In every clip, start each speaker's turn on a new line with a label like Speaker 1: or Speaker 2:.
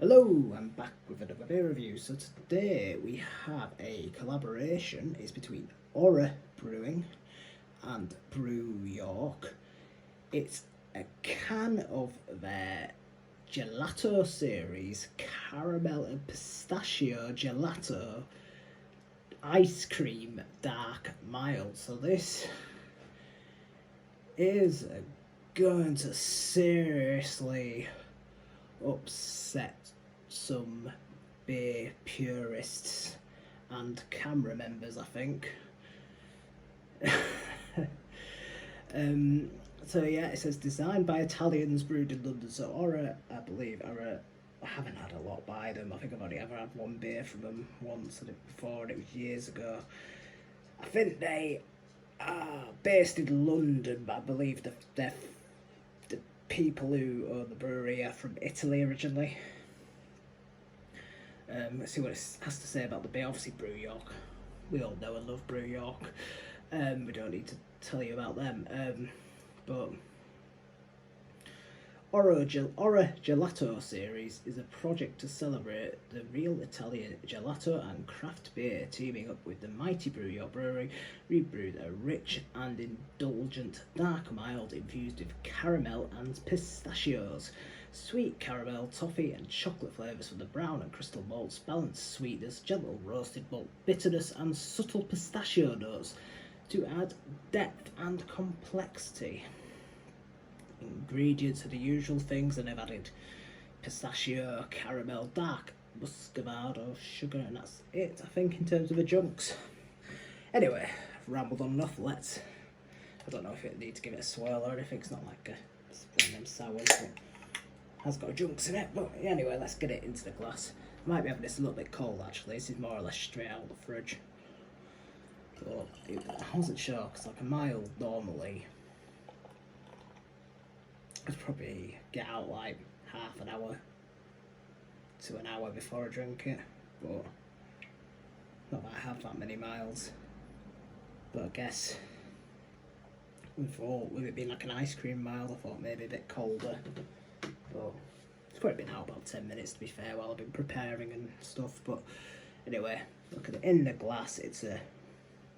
Speaker 1: Hello, I'm back with another beer review. So today we have a collaboration. It's between ORA Brewing and Brew York. It's a can of their Gelato series, caramel and pistachio gelato ice cream dark mild. So this is going to seriously upset some beer purists and CAMRA members, I think. So yeah, it says designed by Italians, brewed in London. So ORA, I believe, I haven't had a lot by them. I think I've only ever had one beer from them once, and before, and it was years ago. I think they are based in London, but I believe the people who own the brewery are from Italy originally. Let's see what it has to say about the beer. Obviously, Brew York. We all know and love Brew York. We don't need to tell you about them. But ORA Gelato series is a project to celebrate the real Italian gelato and craft beer, teaming up with the mighty Brew York Brewery, rebrewed a rich and indulgent dark mild infused with caramel and pistachios. Sweet caramel, toffee and chocolate flavours from the brown and crystal malts, balanced sweetness, gentle roasted malt bitterness and subtle pistachio notes to add depth and complexity. Ingredients are the usual things, and I've added pistachio, caramel, dark muscovado, sugar, and that's it, I think, in terms of the junks. Anyway, I've rambled on enough. I don't know if it needs to give it a swirl or anything. It's not like it's one of them sours that has got junks in it, but anyway, let's get it into the glass. I might be having this a little bit cold actually. This is more or less straight out of the fridge. But I wasn't sure, because like a mild normally I'd probably get out like half an hour to an hour before I drink it, but not that I have that many miles. But I guess with it being like an ice cream mild, I thought maybe a bit colder. But it's probably been out about 10 minutes to be fair while I've been preparing and stuff. But anyway, look at it in the glass. It's a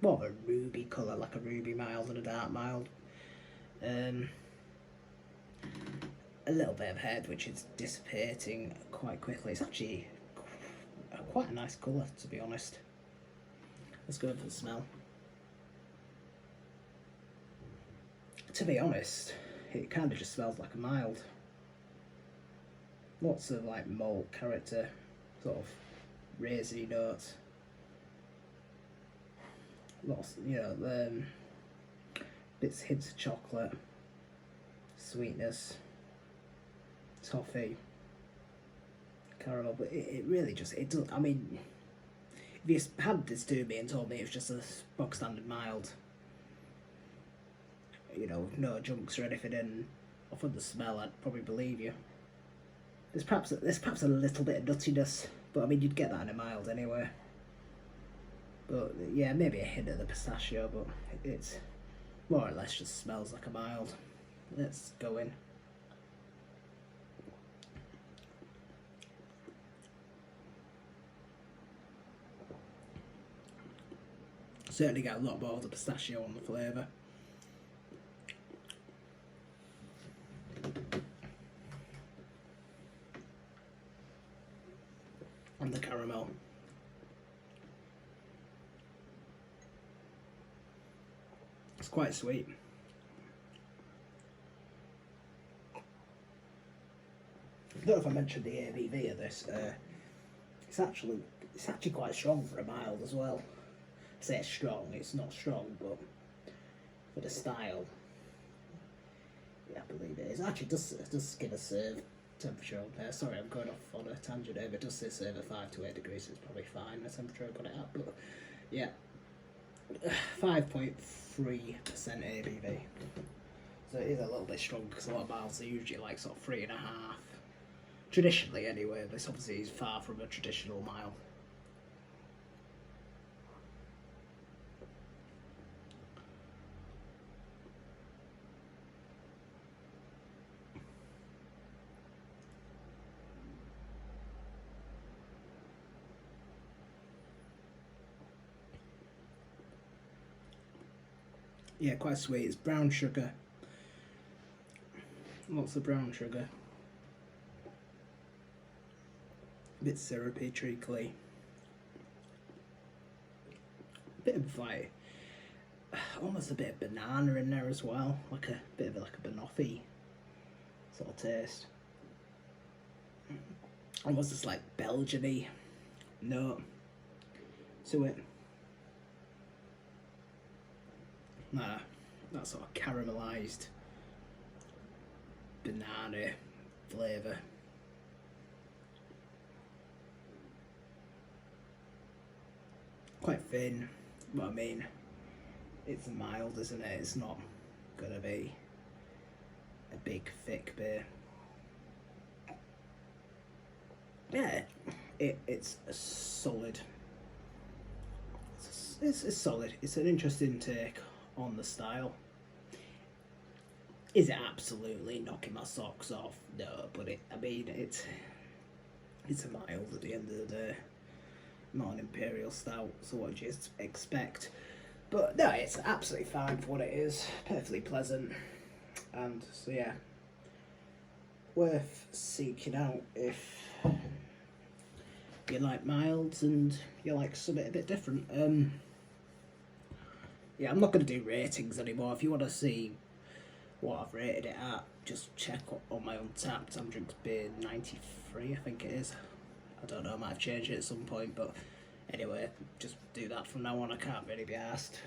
Speaker 1: more of a ruby colour, like a ruby mild and a dark mild. A little bit of head, which is dissipating quite quickly. It's actually quite a nice colour, to be honest. Let's go for the smell. To be honest, it kind of just smells like a mild. Lots of like malt character, sort of raisiny notes. Lots, hints of chocolate, sweetness, toffee, caramel, but it really just, it does. I mean, if you had this to me and told me it was just a box standard mild, no junks or anything, and off of the smell, I'd probably believe you. There's perhaps a little bit of nuttiness, but I mean, you'd get that in a mild anyway. But yeah, maybe a hint of the pistachio, but it's more or less just smells like a mild. Let's go in. Certainly get a lot more of the pistachio on the flavour. And the caramel. It's quite sweet. I don't know if I mentioned the ABV of this. It's actually quite strong for a mild as well. I say it's strong, it's not strong, but for the style, yeah, I believe it is. Actually, it does give a serve temperature on there. Sorry, I'm going off on a tangent here, but it does say serve at 5 to 8 degrees, so it's probably fine the temperature I got it at. But yeah, 5.3% ABV. So it is a little bit strong, because a lot of miles are usually like sort of 3.5. Traditionally anyway, this obviously is far from a traditional mild. Yeah, quite sweet. It's brown sugar. Lots of brown sugar. A bit syrupy, treacly. A bit of like, almost a bit of banana in there as well. Like a bit of like a banoffee sort of taste. Almost just like Belgian-y note to it. Nah, that sort of caramelised banana flavour. Quite thin, but I mean, it's mild, isn't it? It's not gonna be a big thick beer. Yeah, it's a solid. It's solid. It's an interesting take on the style. Is it absolutely knocking my socks off? No, but I mean, it's a mild at the end of the day. Not an imperial stout, so what do you expect? But no, it's absolutely fine for what it is. Perfectly pleasant, and so yeah, worth seeking out if you like milds and you like something a bit different. Yeah, I'm not going to do ratings anymore. If you want to see what I've rated it at, just check on my Untappd. SamDrinksBeer 93, I think it is. I don't know, I might have changed it at some point, but anyway, just do that from now on. I can't really be asked.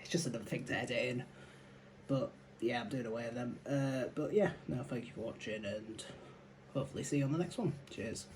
Speaker 1: It's just another thing to edit in. But yeah, I'm doing away with them. But yeah, no, thank you for watching, and hopefully see you on the next one. Cheers.